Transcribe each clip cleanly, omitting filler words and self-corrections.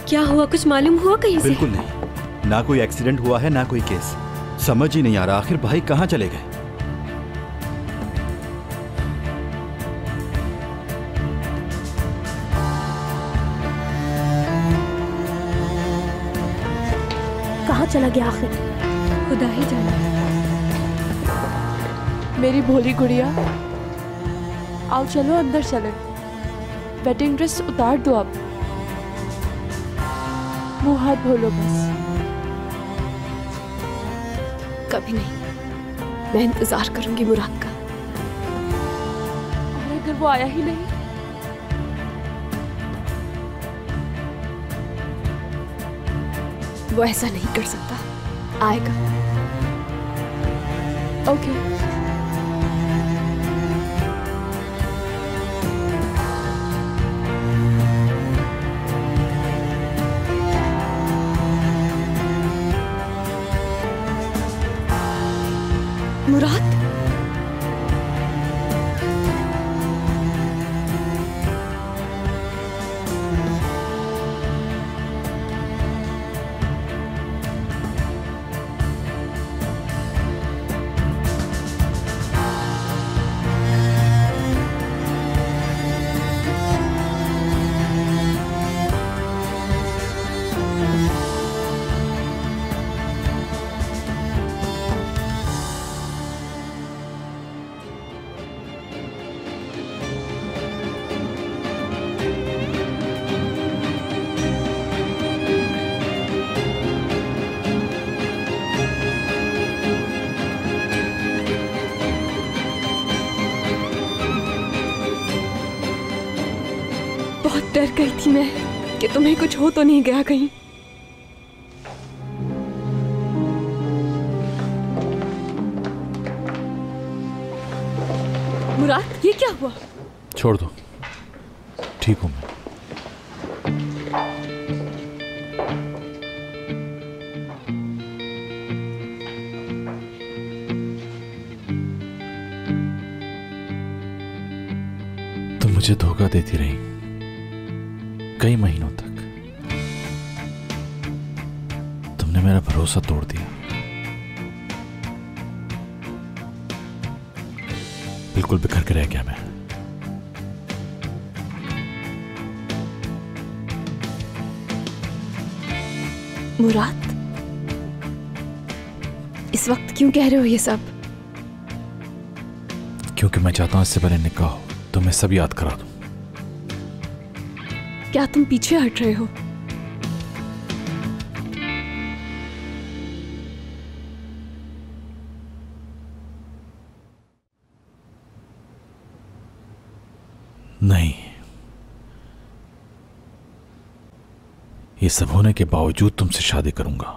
क्या हुआ, कुछ मालूम हुआ कहीं से? बिल्कुल नहीं, ना कोई एक्सीडेंट हुआ है ना कोई केस। समझ ही नहीं आ रहा आखिर भाई कहाँ चले गए। कहाँ चला गया आखिर? खुदा ही जाने। मेरी भोली गुड़िया, आओ चलो अंदर चले। वेडिंग ड्रेस उतार दो अब, मुंह हाथ धो बस। कभी नहीं, मैं इंतजार करूंगी मुराद का। और अगर वो आया ही नहीं? वो ऐसा नहीं कर सकता, आएगा। ओके। मुराद, बहुत डर गई थी मैं कि तुम्हें कुछ हो तो नहीं गया कहीं। मुराद, ये क्या हुआ? छोड़ दो, ठीक हूं मैं। तुम मुझे धोखा देती रही कई महीनों तक। तुमने मेरा भरोसा तोड़ दिया। बिल्कुल बिखर के रह गया मैं। मुराद, इस वक्त क्यों कह रहे हो ये सब? क्योंकि मैं चाहता हूं इससे पहले निकाह हो तो मैं सब याद करा दूं। क्या तुम पीछे हट रहे हो? नहीं, ये सब होने के बावजूद तुमसे शादी करूंगा।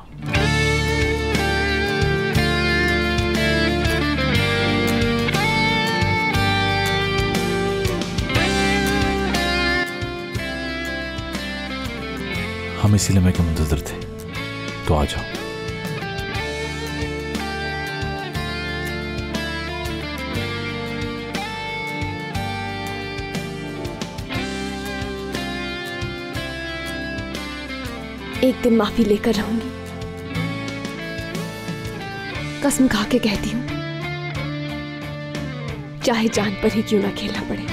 हम इसी लम्हे के मुंतज़िर थे, तो आ जाओ। एक दिन माफी लेकर रहूंगी, कसम खा के कहती हूं, चाहे जान पर ही क्यों ना खेलना पड़े।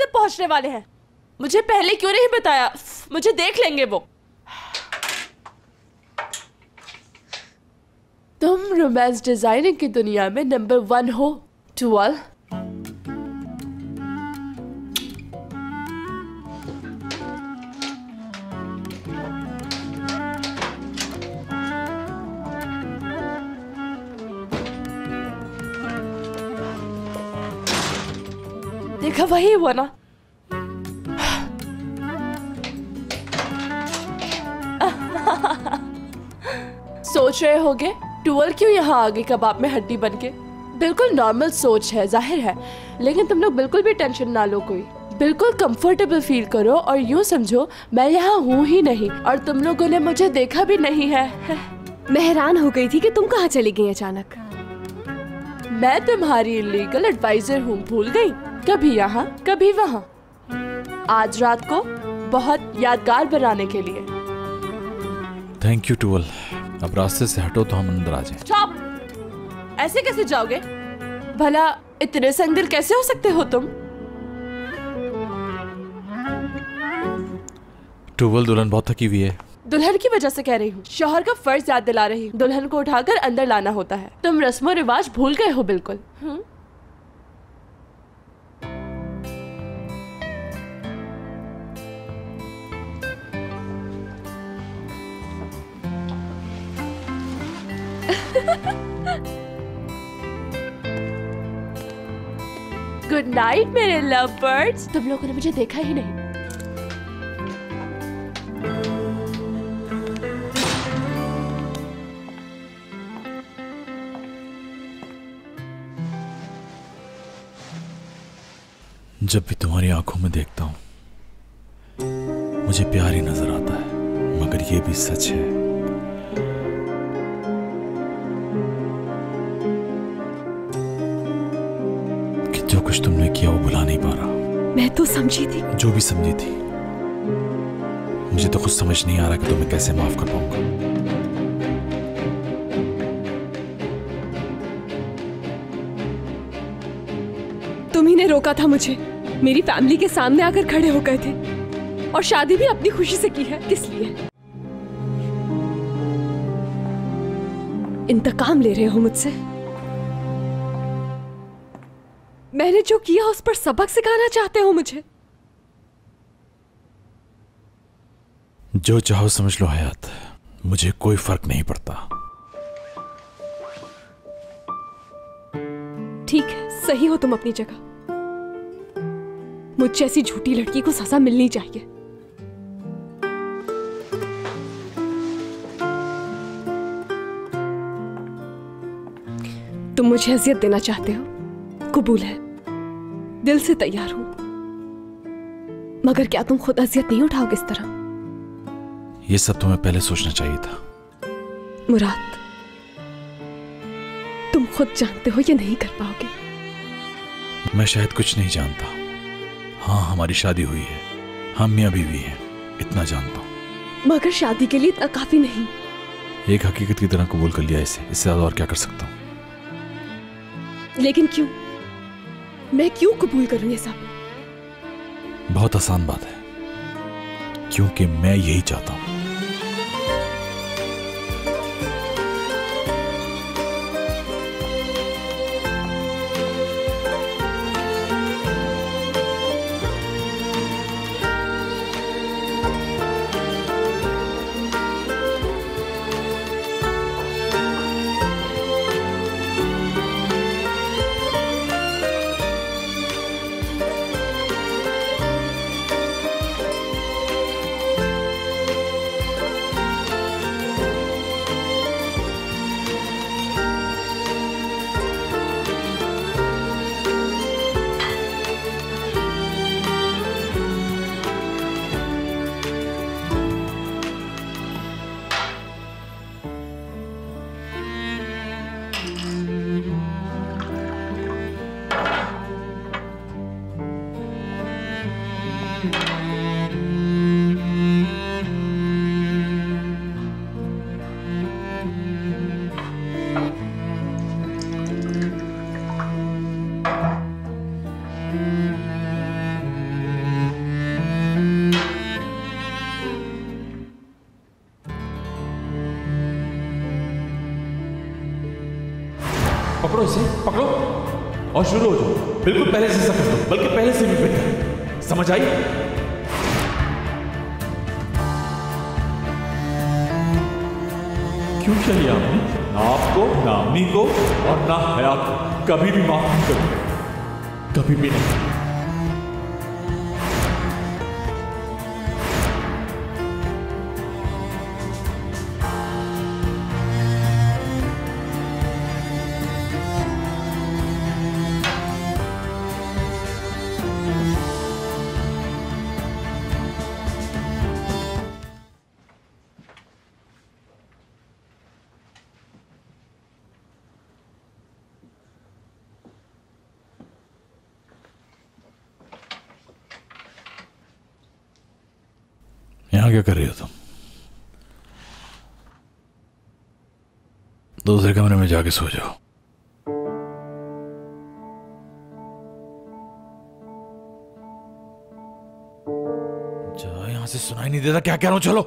से पहुंचने वाले हैं। मुझे पहले क्यों नहीं बताया? मुझे देख लेंगे वो। तुम रोमांस डिजाइनिंग की दुनिया में नंबर 1 हो टूवल। देखा, वही हुआ ना। सोच रहे होगे टूवल क्यों यहाँ आ गई कबाब में हड्डी बनके? बिल्कुल नॉर्मल सोच है, जाहिर है, लेकिन तुम लोग बिल्कुल भी टेंशन ना लो। कोई बिल्कुल कंफर्टेबल फील करो और यूं समझो मैं यहाँ हूँ ही नहीं और तुम लोगों ने मुझे देखा भी नहीं है। मैं हैरान हो गई थी कि तुम कहाँ चली गई अचानक। मैं तुम्हारी लीगल एडवाइजर हूँ, भूल गई? कभी यहाँ कभी वहाँ। आज रात को बहुत यादगार बनाने के लिए। Thank you to all. अब रास्ते से हटो तो हम अंदर आ जाएं। स्टॉप! ऐसे कैसे जाओगे? भला इतने संगदिल कैसे हो सकते हो तुम? टूवल, दुल्हन बहुत थकी हुई है। दुल्हन की वजह से कह रही हूँ, शौहर का फर्ज याद दिला रही हूँ। दुल्हन को उठाकर अंदर लाना होता है। तुम रस्मो रिवाज भूल गए हो बिल्कुल। गुड नाइट मेरे लव बर्ड्स। तुम लोगों ने मुझे देखा ही नहीं। जब भी तुम्हारी आंखों में देखता हूं मुझे प्यार ही नजर आता है, मगर ये भी सच है कि जो कुछ तुमने किया वो भुला नहीं पा रहा। मैं तो समझी थी। जो भी समझी थी, मुझे तो खुद समझ नहीं आ रहा कि तुम्हें कैसे माफ कर पाऊंगा। तुम्ही ने रोका था मुझे। मेरी फैमिली के सामने आकर खड़े हो गए थे और शादी भी अपनी खुशी से की है। किस लिए? इंतकाम ले रहे हो मुझसे? मैंने जो किया उस पर सबक सिखाना चाहते हो मुझे? जो चाहो समझ लो हयात, मुझे कोई फर्क नहीं पड़ता। ठीक है, सही हो तुम अपनी जगह। मुझ जैसी झूठी लड़की को सजा मिलनी चाहिए। तुम मुझे अजियत देना चाहते हो, कबूल है, दिल से तैयार हूं। मगर क्या तुम खुद अजियत नहीं उठाओगे इस तरह? ये सब तुम्हें पहले सोचना चाहिए था। मुराद, तुम खुद जानते हो ये नहीं कर पाओगे। मैं शायद कुछ नहीं जानता। हाँ, हमारी शादी हुई है, हम मियां बीवी हैं, इतना जानता हूं। मगर शादी के लिए इतना काफी नहीं। एक हकीकत की तरह कबूल कर लिया इसे, इससे ज्यादा और क्या कर सकता हूं? लेकिन क्यों? मैं क्यों कबूल करूं ये सब? बहुत आसान बात है, क्योंकि मैं यही चाहता हूं। पकड़ो इसे, पकड़ो और शुरू हो जाओ। बिल्कुल पहले से कर दो, बल्कि पहले से भी बेहतर। समझ आई? क्यों चाहिए आपने? ना आपको, ना अम्मी को और ना हयात को कभी भी माफ नहीं करूंगा, कभी भी नहीं। यहाँ क्या कर रही हो तुम? दूसरे कमरे में जाके सो जाओ। जाओ, यहां से सुनाई नहीं देता क्या कह रहा हूं? चलो।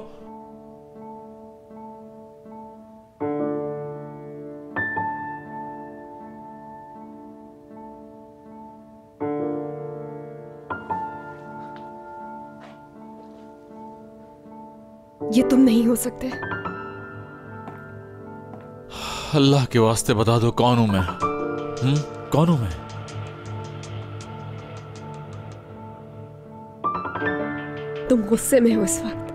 ये तुम नहीं हो सकते। अल्लाह के वास्ते बता दो कौन हूं मैं? कौन हूं मैं? तुम गुस्से में हो इस वक्त।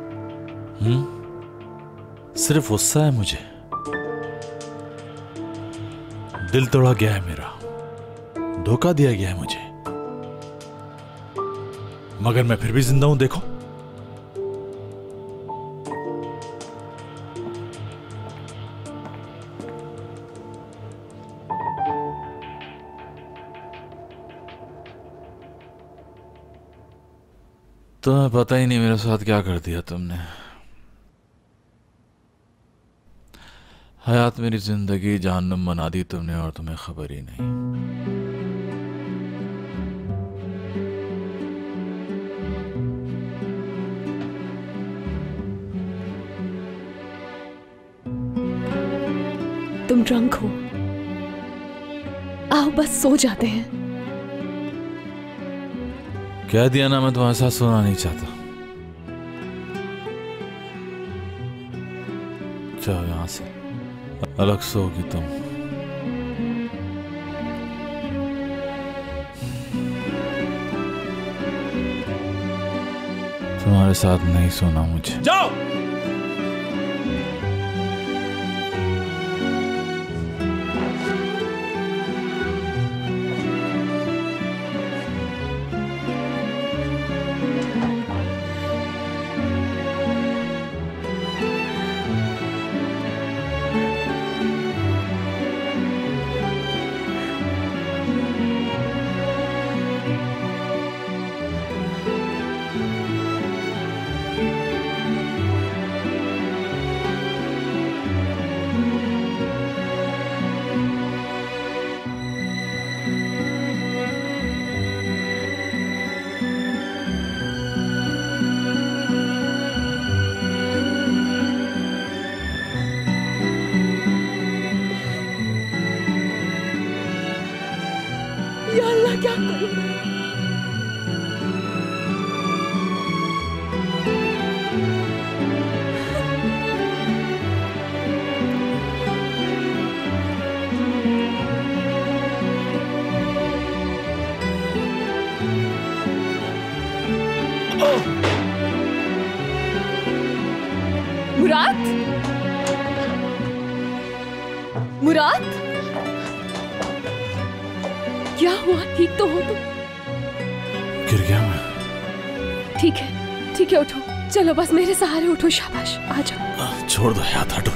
सिर्फ गुस्सा है मुझे? दिल तोड़ा गया है मेरा, धोखा दिया गया है मुझे, मगर मैं फिर भी जिंदा हूं। देखो, तुम्हें पता ही नहीं मेरे साथ क्या कर दिया तुमने। हयात मेरी जिंदगी जहन्नुम बना दी तुमने और तुम्हें खबर ही नहीं। तुम ड्रंक हो, आओ बस सो जाते हैं। कह दिया ना, मैं तुम्हारे साथ सोना नहीं चाहता। जाओ यहां से, अलग सोगी तुम। तुम्हारे साथ नहीं सोना मुझे। जाओ। या अल्लाह, क्या करूं मैं? मुराद, मुराद, क्या हुआ? ठीक तो हो तुम? गिर गया मैं। ठीक है, उठो। चलो बस मेरे सहारे उठो। शाबाश, आ जाओ। छोड़ दो, हाथ हटो।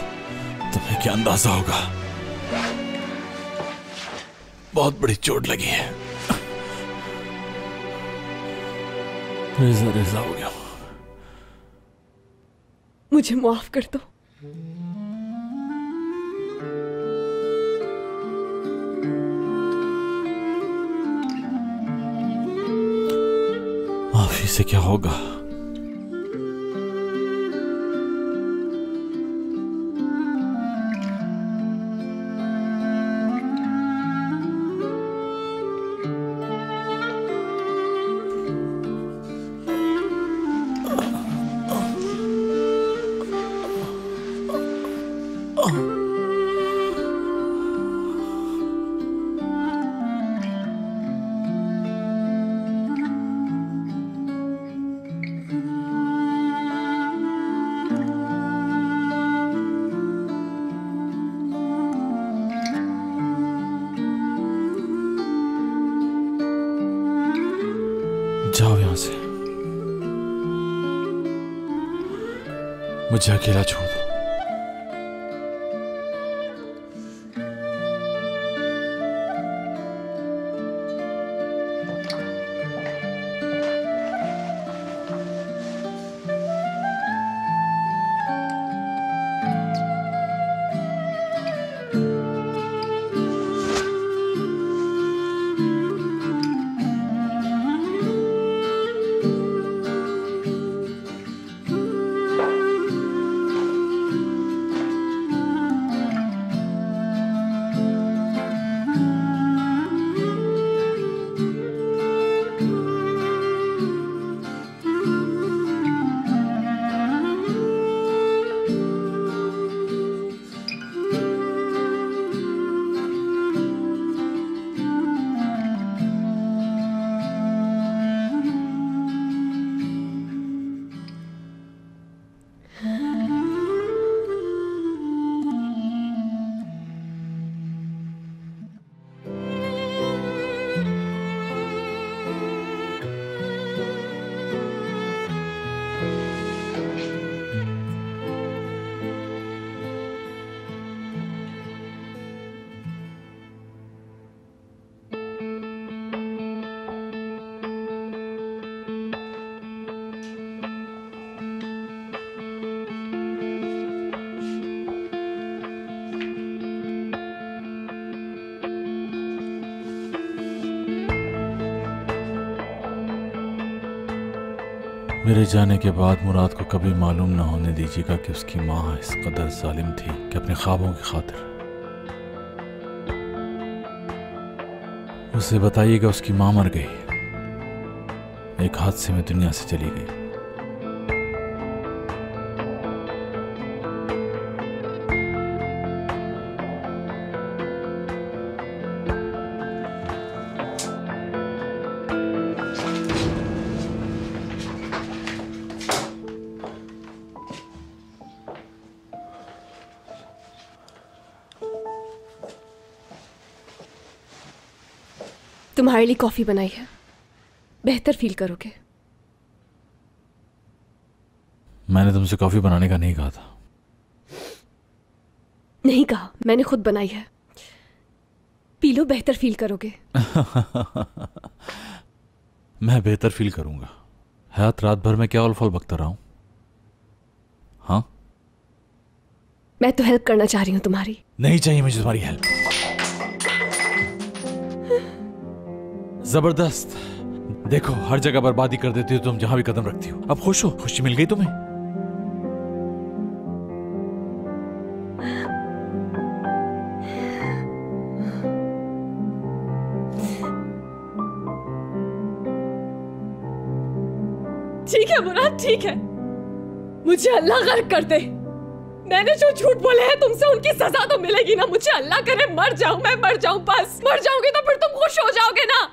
तुम्हें क्या अंदाजा होगा, बहुत बड़ी चोट लगी है। रेजा हो गया। मुझे माफ कर दो। माफी से क्या होगा? जाओ यहां से, मुझे अकेला छोड़ दो। मेरे जाने के बाद मुराद को कभी मालूम ना होने दीजिएगा कि उसकी माँ इस कदर जालिम थी कि अपने ख्वाबों की खातिर उसे बताइएगा उसकी माँ मर गई, एक हादसे में दुनिया से चली गई। तुम्हारे लिए कॉफी बनाई है, बेहतर फील करोगे। मैंने तुमसे कॉफी बनाने का नहीं कहा था। नहीं कहा, मैंने खुद बनाई है, पी लो, बेहतर फील करोगे। मैं बेहतर फील करूंगा। हयात रात भर में क्या उलफल बकता रहा हूं? हाँ, मैं तो हेल्प करना चाह रही हूं तुम्हारी। नहीं चाहिए मुझे तुम्हारी हेल्प। जबरदस्त, देखो हर जगह बर्बादी कर देती हो तुम जहां भी कदम रखती हो। अब खुश हो, खुशी मिल गई तुम्हें। ठीक है मुराद, ठीक है, मुझे अल्लाह गर्क कर दे। मैंने जो झूठ बोले हैं तुमसे उनकी सजा तो मिलेगी ना। मुझे अल्लाह करे मर जाऊं, मैं मर जाऊं, बस मर जाऊंगी तो फिर तुम खुश हो जाओगे ना।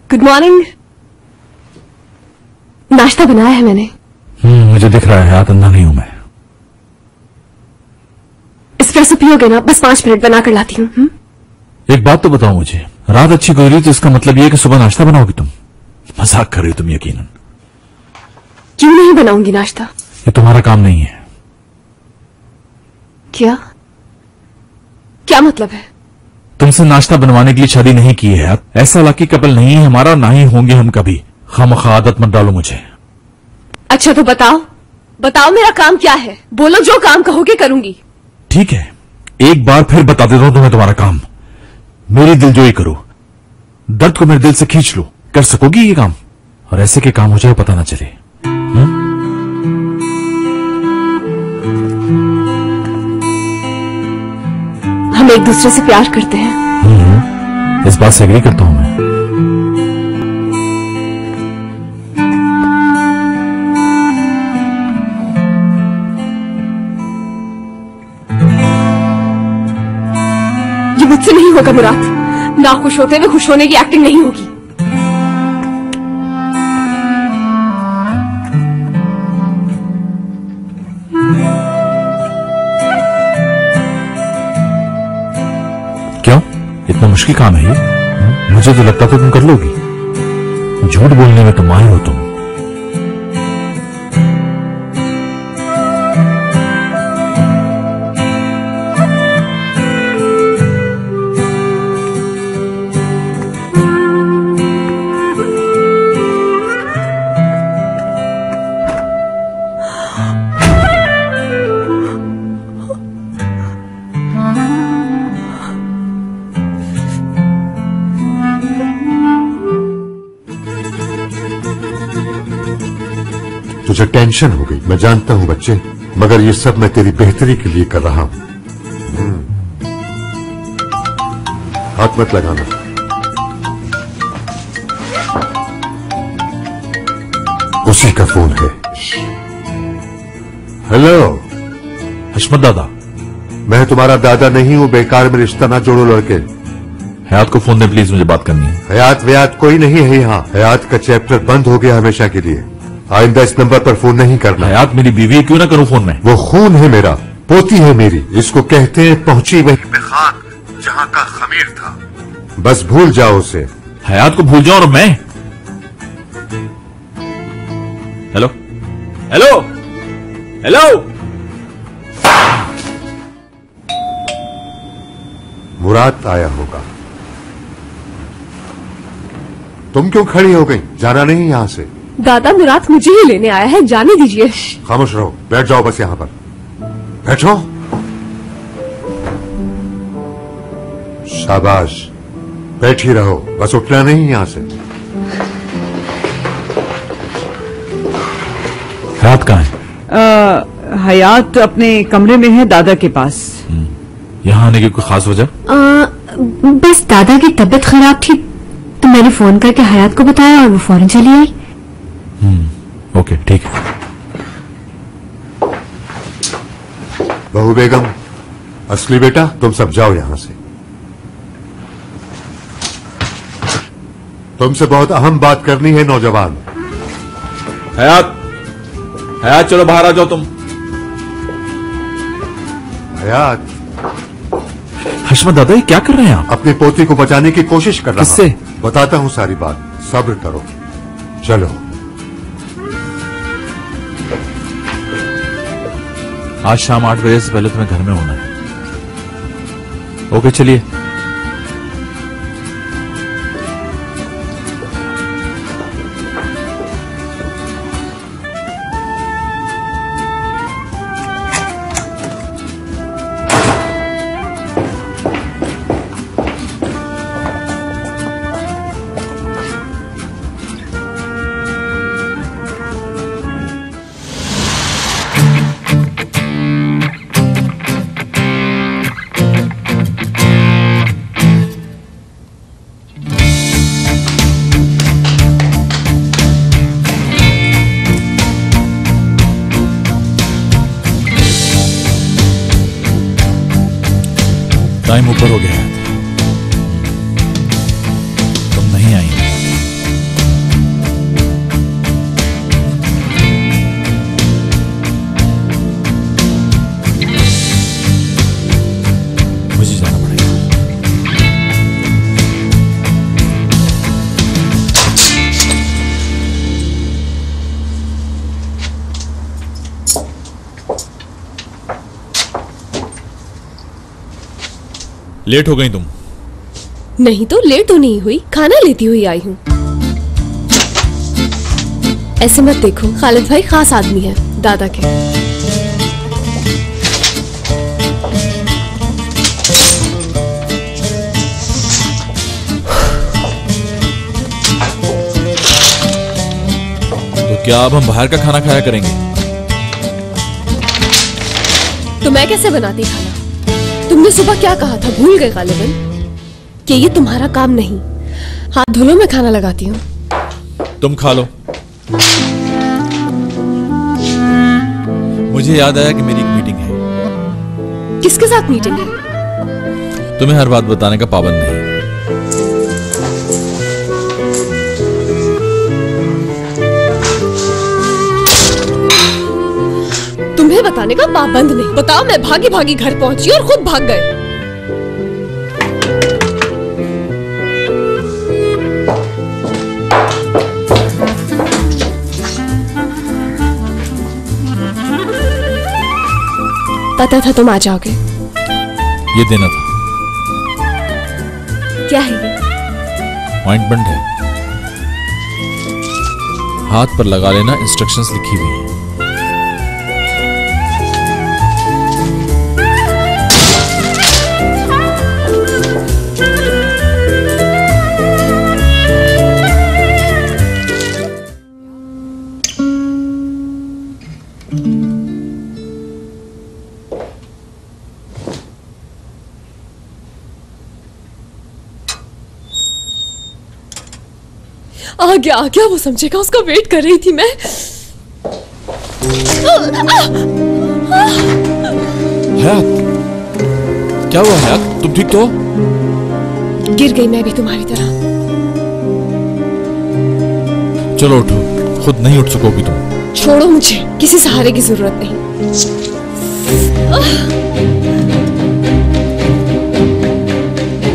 Good morning. नाश्ता बनाया है मैंने। मुझे दिख रहा है, हाथ अंधा नहीं हूं मैं। एस्प्रेसो पियोगे ना? बस 5 मिनट बना कर लाती हूँ। एक बात तो बताओ मुझे, रात अच्छी गुजरी तो इसका मतलब ये है कि सुबह नाश्ता बनाओगी तुम? मजाक कर रही हो तुम यकीनन। क्यों नहीं बनाऊंगी नाश्ता? ये तुम्हारा काम नहीं है। क्या क्या मतलब है? तुमसे नाश्ता बनवाने के लिए शादी नहीं की है यार। ऐसा लकी कपल नहीं है हमारा, ना ही होंगे हम कभी। खामखा आदत मत डालो मुझे। अच्छा तो बताओ बताओ मेरा काम क्या है? बोलो, जो काम कहोगे करूंगी। ठीक है, एक बार फिर बता देता हूं तुम्हें तुम्हारा काम। मेरी दिलजोई करो, दर्द को मेरे दिल से खींच लो। कर सकोगी ये काम? और ऐसे के काम हो जाए पता ना चले। हम एक दूसरे से प्यार करते हैं। इस बात से एग्री करता हूं मैं। ये मुझसे नहीं होगा मुराद। ना खुश होते हुए खुश होने की एक्टिंग नहीं होगी। क्यों, इतना मुश्किल काम है ये? मुझे तो लगता था तुम कर लोगी। झूठ बोलने में तो माहिर हो तुम। तुझे टेंशन हो गई, मैं जानता हूं बच्चे, मगर ये सब मैं तेरी बेहतरी के लिए कर रहा हूं। हाथ मत लगाना। उसी का फोन है। हेलो हशमत दादा। मैं तुम्हारा दादा नहीं हूं, बेकार में रिश्ता ना जोड़ो लड़के। हयात को फोन दे प्लीज, मुझे बात करनी है। हयात वयात कोई नहीं है यहाँ। हयात का चैप्टर बंद हो गया हमेशा के लिए। आइंदा इस नंबर पर फोन नहीं करना। हयात मेरी बीवी है, क्यों ना करूं फोन में? वो खून है मेरा, पोती है मेरी। इसको कहते हैं पहुंची वहीं पे खाक जहां का खमीर था। बस भूल जाओ उसे। हयात को भूल जाओ और मैं? Hello hello hello. मुराद आया होगा। तुम क्यों खड़ी हो गई? जाना नहीं यहां से। दादा मुराद मुझे ही लेने आया है, जाने दीजिए। खामोश रहो, बैठ जाओ बस यहां पर। बैठो। शाबाश, बैठी रहो, बस उठना नहीं यहां से। हयात कहाँ है? हयात अपने कमरे में है, दादा के पास। यहाँ आने की कोई खास वजह? बस दादा की तबीयत खराब थी तो मैंने फोन करके हयात को बताया और वो फौरन चली आई। ओके ठीक है। बहू बेगम, असली बेटा, तुम सब जाओ यहां से। तुमसे बहुत अहम बात करनी है नौजवान। हयात, हयात चलो बाहर आ जाओ तुम। हयात। हशमत दादा ये क्या कर रहे हैं आप? अपनी पोती को बचाने की कोशिश कर रहा हूं। किससे? बताता हूं सारी बात, सब्र करो। चलो। आज शाम 8 बजे से पहले तुम्हें घर में होना है। ओके चलिए। टाइम ऊपर हो गया है, तुम नहीं आई। मुझे जाना पड़ेगा। लेट हो गई तुम। नहीं तो लेट तो नहीं हुई, खाना लेती हुई आई हूँ। ऐसे मत देखो, खालिद भाई खास आदमी है दादा के। तो क्या अब हम बाहर का खाना खाया करेंगे? तो मैं कैसे बनाती खाना? तुमने सुबह क्या कहा था, भूल गए गालिबन? कि ये तुम्हारा काम नहीं। हाथ धो लो, मैं खाना लगाती हूँ। तुम खा लो। मुझे याद आया कि मेरी एक मीटिंग है। किसके साथ मीटिंग है? तुम्हें हर बात बताने का पाबंद नहीं। तुम्हें बताने का पाबंद नहीं? बताओ, मैं भागी भागी घर पहुंची और खुद भाग गए। पता था तुम आ जाओगे। ये देना था। क्या है ये? ऑइंटमेंट है, हाथ पर लगा लेना, इंस्ट्रक्शंस लिखी हुई है। आ गया वो समझेगा, उसका वेट कर रही थी मैं। हयात, क्या हुआ हयात? तुम ठीक तो हो? गिर गई मैं भी तुम्हारी तरह। चलो उठो, खुद नहीं उठ सकोगी तुम। छोड़ो मुझे, किसी सहारे की जरूरत नहीं।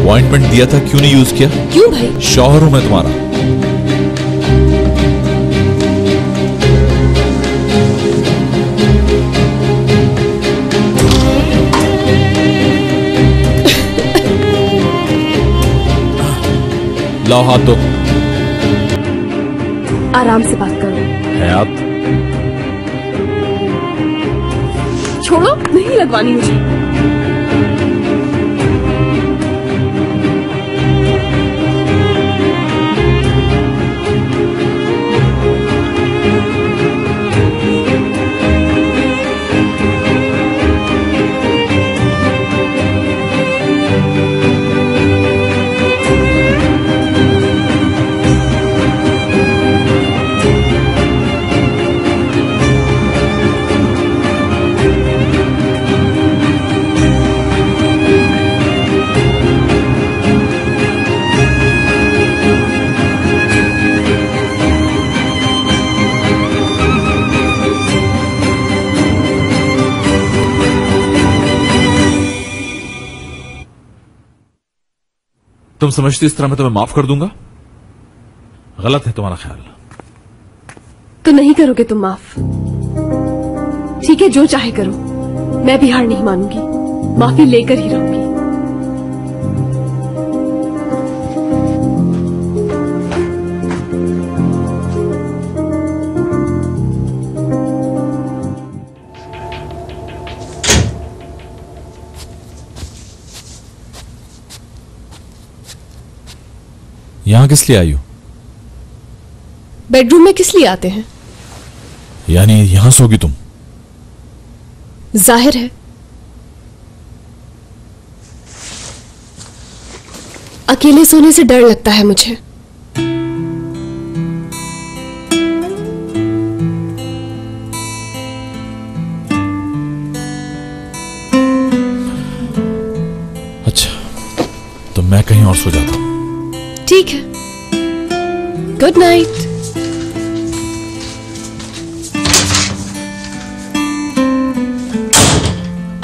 ऑइंटमेंट दिया था, क्यों नहीं यूज किया? क्यों भाई? शौहर हूं मैं तुम्हारा। लाओ हाथ दो। आराम से बात करो। हयात, छोड़ो, नहीं लगवानी मुझे। तुम समझती इस तरह मैं तुम्हें माफ कर दूंगा? गलत है तुम्हारा ख्याल। तो नहीं करोगे तुम माफ? ठीक है, जो चाहे करो, मैं भी हार नहीं मानूंगी, माफी लेकर ही रहूंगी। यहां किस लिए आई हो? बेडरूम में किस लिए आते हैं? यानी यहां सोगी तुम? जाहिर है। अकेले सोने से डर लगता है मुझे। अच्छा, तो मैं कहीं और सो जाता हूं। ठीक है, गुड नाइट।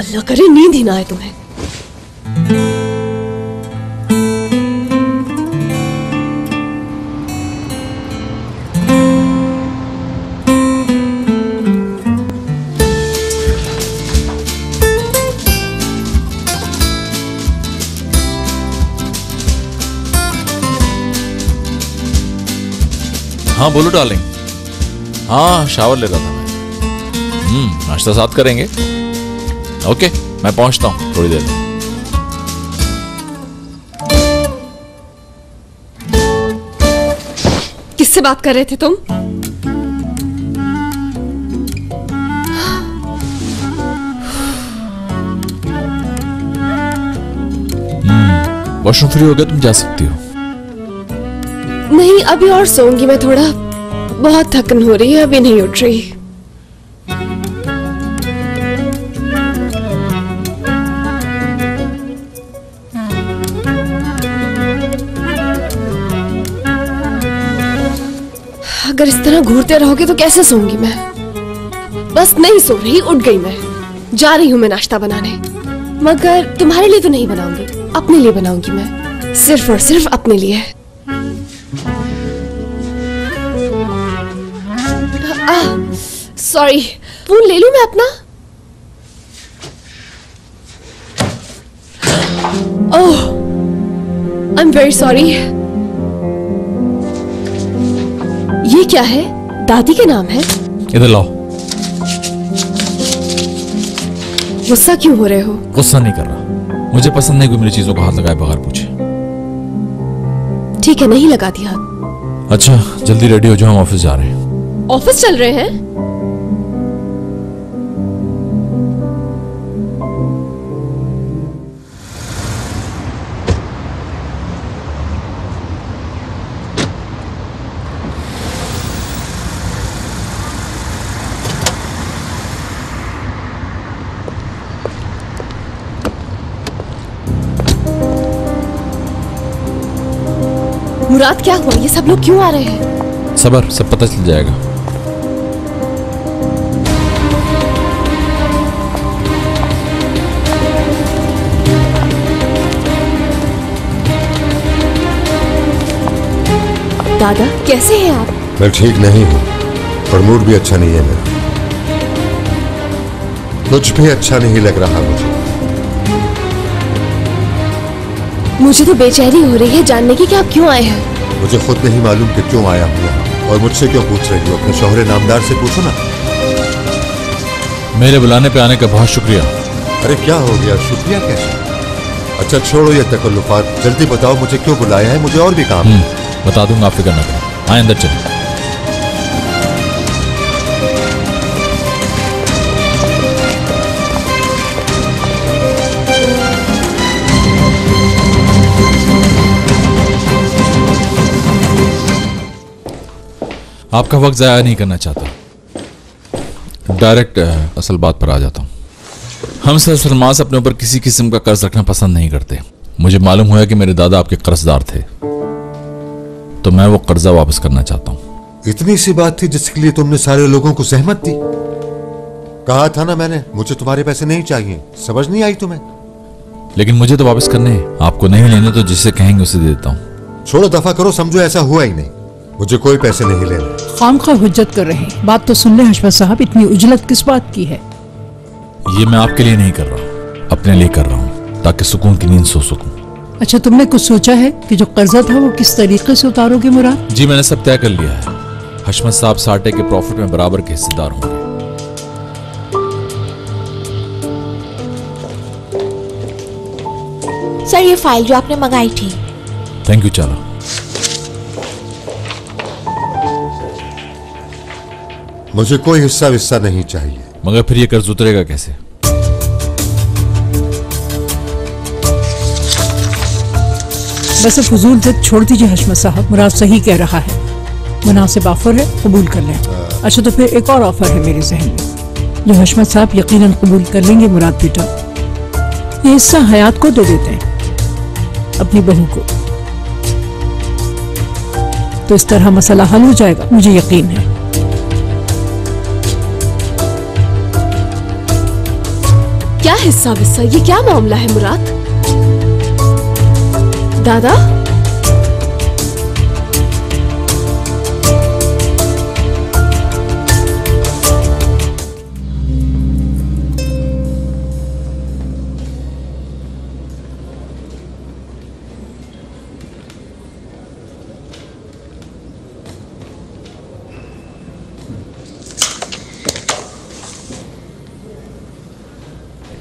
अल्लाह करे नींद ही ना आए तुम्हें। हाँ बोलो डार्लिंग। हाँ शावर ले रहा था मैं। नाश्ता साथ करेंगे। ओके मैं पहुंचता हूँ थोड़ी देर में। किससे बात कर रहे थे तुम? वॉशरूम फ्री हो गया, तुम जा सकती हो। नहीं अभी और सोऊंगी मैं थोड़ा, बहुत थकन हो रही है, अभी नहीं उठ रही। अगर इस तरह घूरते रहोगे तो कैसे सोऊंगी मैं? बस नहीं सो रही, उठ गई मैं। जा रही हूँ मैं नाश्ता बनाने, मगर तुम्हारे लिए तो नहीं बनाऊंगी, अपने लिए बनाऊंगी मैं, सिर्फ और सिर्फ अपने लिए। सॉरी, फोन ले लूं मैं अपना? ओह, आई एम वेरी सॉरी। ये क्या है? दादी के नाम है? इधर लाओ। गुस्सा क्यों हो रहे हो? गुस्सा नहीं कर रहा, मुझे पसंद नहीं कोई मेरी चीजों को हाथ लगाए बगैर पूछे। ठीक है, नहीं लगाती हाथ। अच्छा जल्दी रेडी हो जाओ, हम ऑफिस जा रहे हैं। ऑफिस चल रहे हैं? मुराद क्या हुआ? ये सब लोग क्यों आ रहे हैं? सबर, सब पता चल जाएगा। दादा कैसे हैं आप? मैं ठीक नहीं हूँ और मूड भी अच्छा नहीं है मेरा। कुछ भी अच्छा नहीं लग रहा मुझे। मुझे तो बेचैनी हो रही है जानने की कि आप क्यों आए हैं। मुझे खुद नहीं मालूम कि क्यों आया हूँ यहाँ, और मुझसे क्यों पूछ रही हो? अपने शौहरे नामदार से पूछो ना। मेरे बुलाने पे आने का बहुत शुक्रिया। अरे क्या हो गया, शुक्रिया कैसे? अच्छा छोड़ो ये तकल्लुफात, जल्दी बताओ मुझे क्यों बुलाया है, मुझे और भी काम है। बता दूंगा, आप फिक्र ना करें। आए अंदर चलें। आपका वक्त जाया नहीं करना चाहता, डायरेक्ट असल बात पर आ जाता हूँ। हम सलमान से अपने ऊपर किसी किस्म का कर्ज रखना पसंद नहीं करते। मुझे मालूम हुआ कि मेरे दादा आपके कर्जदार थे, तो मैं वो कर्जा वापस करना चाहता हूँ। इतनी सी बात थी जिसके लिए तुमने सारे लोगों को सहमत दी? कहा था ना मैंने, मुझे तुम्हारे पैसे नहीं चाहिए। समझ नहीं आई तुम्हें? लेकिन मुझे तो वापस करने हैं। आपको नहीं लेने तो जिसे कहेंगे उसे दे देता हूँ। छोड़ो, दफा करो, समझो ऐसा हुआ ही नहीं। मुझे कोई पैसे नहीं लेने। खामखा हुज्जत कर रहे हैं। बात तो सुन ले हशमत साहब, इतनी उजलत किस बात की है? ये मैं आपके लिए नहीं कर रहा, अपने लिए कर रहा हूँ, ताकि सुकून की नींद सो सकूं। अच्छा तुमने कुछ सोचा है कि जो कर्जा था वो किस तरीके से उतारोगे मुराद? जी मैंने सब तय कर लिया है। हशमत साहब साटे के प्रॉफिट में बराबर के हिस्सेदार होंगे। सर ये फाइल जो आपने मंगाई थी। Thank you. चलो मुझे कोई हिस्सा विस्सा नहीं चाहिए। मगर फिर ये कर्ज उतरेगा कैसे? बस फजूल जिद छोड़ दीजिए हशमत साहब, मुराद सही कह रहा है। मुनासिब ऑफर है, कबूल कर लें। अच्छा तो फिर एक और ऑफर है मेरे जहन में, जो हशमत साहब यकीनन कबूल कर लेंगे मुराद बेटा। ये हिस्सा हयात को दे देते हैं, अपनी बहू को, तो इस तरह मसला हल हो जाएगा, मुझे यकीन है। क्या हिस्सा विस्सा, ये क्या मामला है मुराद? दादा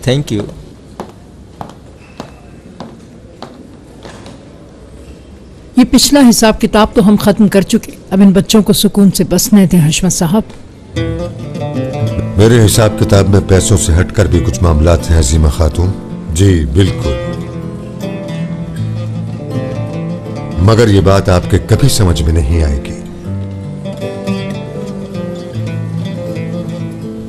थैंक यू। ये पिछला हिसाब किताब तो हम खत्म कर चुके, अब इन बच्चों को सुकून से बसने दें हशमत साहब। मेरे हिसाब किताब में पैसों से हटकर भी कुछ मामलात हैं अजीमा खातून। जी बिल्कुल, मगर ये बात आपके कभी समझ में नहीं आएगी।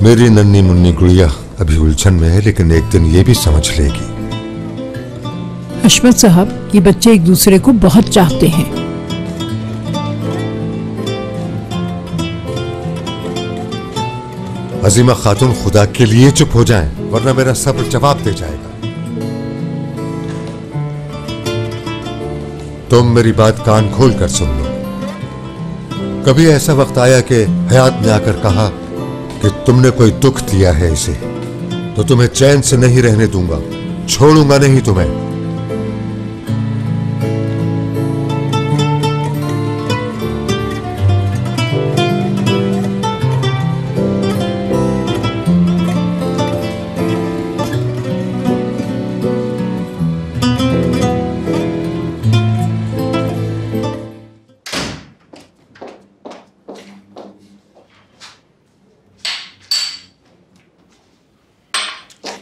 मेरी नन्ही मुन्नी गुड़िया अभी उलझन में है, लेकिन एक दिन ये भी समझ लेगी। हशमत साहब, ये बच्चे एक दूसरे को बहुत चाहते हैं। अजीमा खातून, खुदा के लिए चुप हो जाएं, वरना मेरा सब्र जवाब दे जाएगा। तुम मेरी बात कान खोल कर सुन लो। कभी ऐसा वक्त आया कि हयात ने आकर कहा कि तुमने कोई दुख दिया है इसे, तो तुम्हें चैन से नहीं रहने दूंगा, छोड़ूंगा नहीं तुम्हें।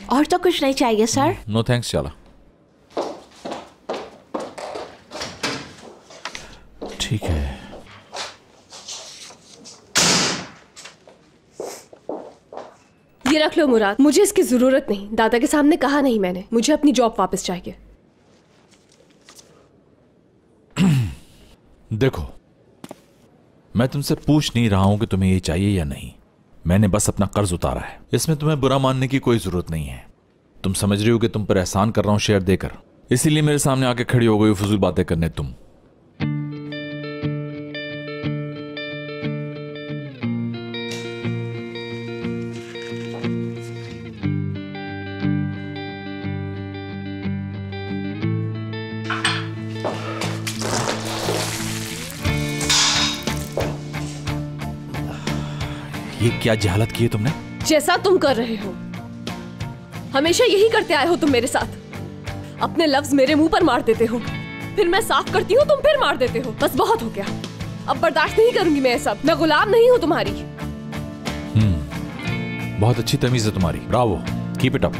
और तो कुछ नहीं चाहिए सर। No thanks. चला ठीक है। ये रख लो मुराद, मुझे इसकी जरूरत नहीं। दादा के सामने कहा नहीं मैंने, मुझे अपनी जॉब वापस चाहिए। देखो, मैं तुमसे पूछ नहीं रहा हूं कि तुम्हें ये चाहिए या नहीं। मैंने बस अपना कर्ज उतारा है, इसमें तुम्हें बुरा मानने की कोई जरूरत नहीं है। तुम समझ रही हो कि तुम पर एहसान कर रहा हूं शेयर देकर, इसीलिए मेरे सामने आके खड़ी हो गई फजूल बातें करने तुम। ये क्या जहालत की है तुमने? जैसा तुम कर रहे हो, हमेशा यही करते आए हो तुम मेरे साथ। अपने लफ्ज मेरे मुंह पर मार देते हो, फिर मैं साफ करती हूँ, तुम फिर मार देते हो। बस बहुत हो गया, अब बर्दाश्त नहीं करूंगी मैं ये सब। मैं गुलाम नहीं हूँ तुम्हारी। बहुत अच्छी तमीज है तुम्हारी, ब्रावो, कीप इट अप।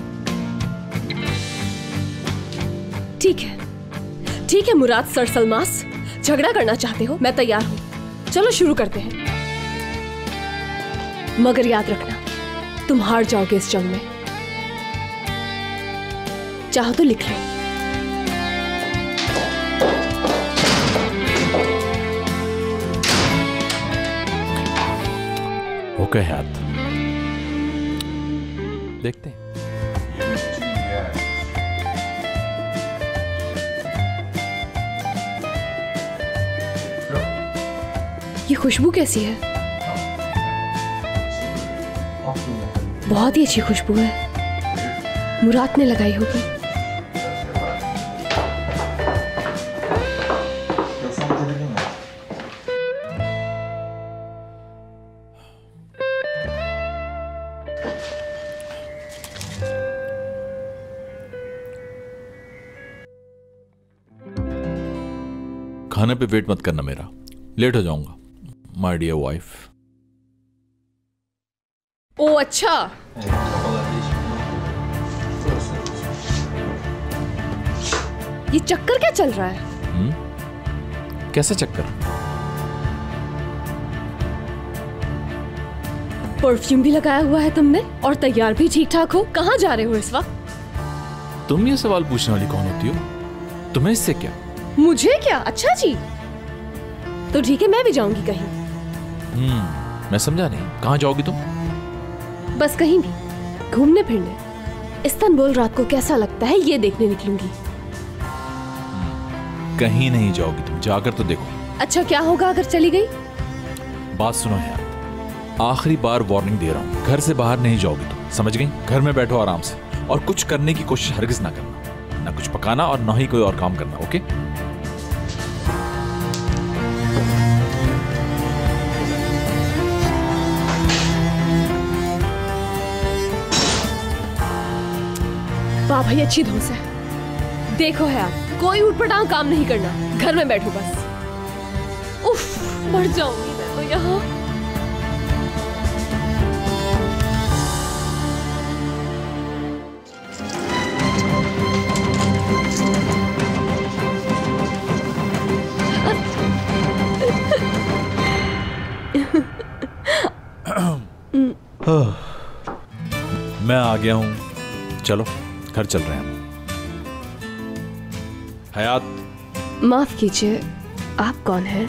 ठीक है, ठीक है मुराद सर सलमास, झगड़ा करना चाहते हो, मैं तैयार हूँ। चलो शुरू करते हैं, मगर याद रखना तुम हार जाओगे इस जंग में। चाहो तो लिख लो। ओके हाथ देखते हैं। ये खुशबू कैसी है? बहुत ही अच्छी खुशबू है, मुराद ने लगाई होगी। खाने पे वेट मत करना मेरा, लेट हो जाऊंगा माय डियर वाइफ। ओ अच्छा, ये चक्कर क्या चल रहा है? कैसे चक्कर? परफ्यूम भी लगाया हुआ है तुमने और तैयार भी ठीक ठाक हो। कहाँ जा रहे हो इस वक्त? तुम ये सवाल पूछने वाली कौन होती हो? तुम्हें इससे क्या? मुझे क्या? अच्छा जी, तो ठीक है, मैं भी जाऊंगी कहीं। मैं समझा नहीं, कहाँ जाओगी तुम? बस कहीं भी, घूमने फिरने। इस्तांबुल रात को कैसा लगता है ये देखने निकलूंगी। कहीं नहीं जाओगी तुम, जाकर तो देखो। अच्छा, क्या होगा अगर चली गई? बात सुनो यार, आखिरी बार वार्निंग दे रहा हूँ, घर से बाहर नहीं जाओगी तुम, समझ गई? घर में बैठो आराम से, और कुछ करने की कोशिश हरगिज ना करना, ना कुछ पकाना और ना ही कोई और काम करना, ओके? भाई अच्छी धौंस है। देखो है आप, कोई उठपटांग काम नहीं करना, घर में बैठो बस। उफ, मर जाऊंगी मैं तो यहाँ। मैं आ गया हूं, चलो घर चल रहे हैं। हयात, माफ कीजिए, आप कौन हैं?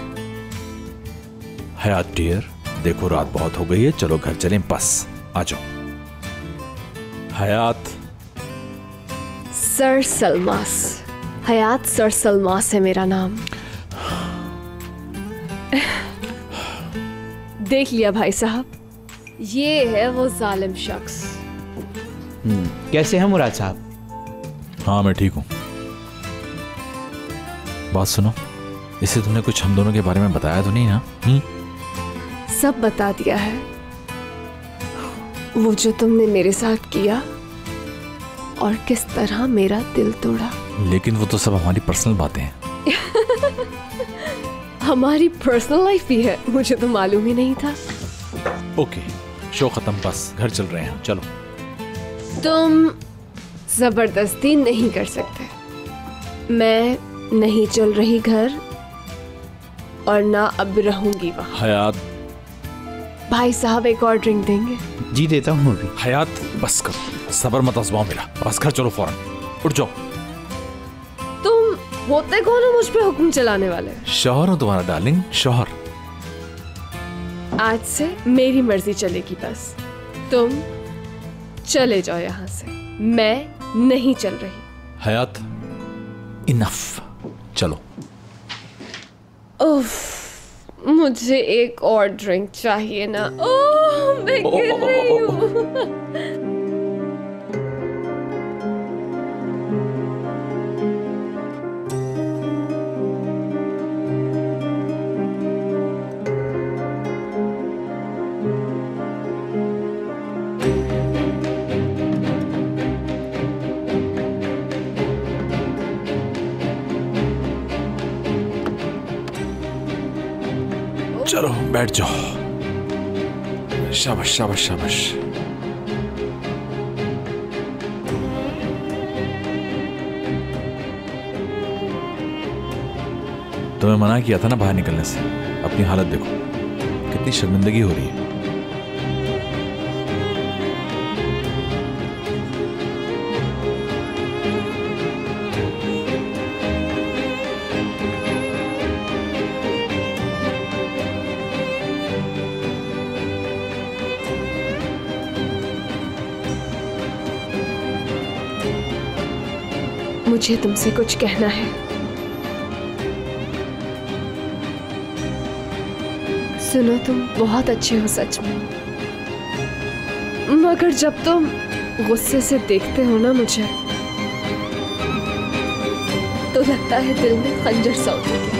हयात डियर, देखो रात बहुत हो गई है, चलो घर चलें बस, आ जाओ। हयात। सर सलमास, हयात सर सलमास है मेरा नाम। देख लिया भाई साहब, ये है वो जालिम शख्स। कैसे हैं मुराद साहब? हाँ मैं ठीक हूं। बात सुनो, इससे तुमने कुछ हम दोनों के बारे में बताया तो नहीं ना? सब बता दिया है, वो जो तुमने मेरे साथ किया और किस तरह मेरा दिल तोड़ा। लेकिन वो तो सब हमारी पर्सनल बातें हैं। हमारी पर्सनल लाइफ भी है, मुझे तो मालूम ही नहीं था। ओके, शो खत्म, बस घर चल रहे हैं, चलो। तुम जबरदस्ती नहीं कर सकते। मैं नहीं चल रही घर, और ना अब रहूंगी वहां। हयात। भाई साहब एक और ड्रिंक देंगे? जी देता हूँ अभी। हयात बस करो, सबर मत आजमाओ मेरा, बस घर चलो फौरन, उठ जाओ। तुम होते कौन हो मुझ पे हुक्म चलाने वाले? शौहर हूं तुम्हारा डार्लिंग, शौहर। आज से मेरी मर्जी चलेगी बस। तुम चले जाओ यहाँ से, मैं नहीं चल रही। हयात, इनफ, चलो। उफ, मुझे एक और ड्रिंक चाहिए ना। ओह, मैं गिर रही हूँ। चलो बैठ जाओ, शाबाश शाबाश शाबाश। तुम्हें मना किया था ना बाहर निकलने से, अपनी हालत देखो, कितनी शर्मिंदगी हो रही है। मुझे तुमसे कुछ कहना है। सुनो, तुम बहुत अच्छे हो सच में, मगर जब तुम गुस्से से देखते हो ना मुझे, तो लगता है दिल में खंजर सा उतर गया।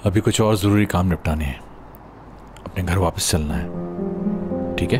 अभी कुछ और जरूरी काम निपटाने हैं, अपने घर वापस चलना है, ठीक है?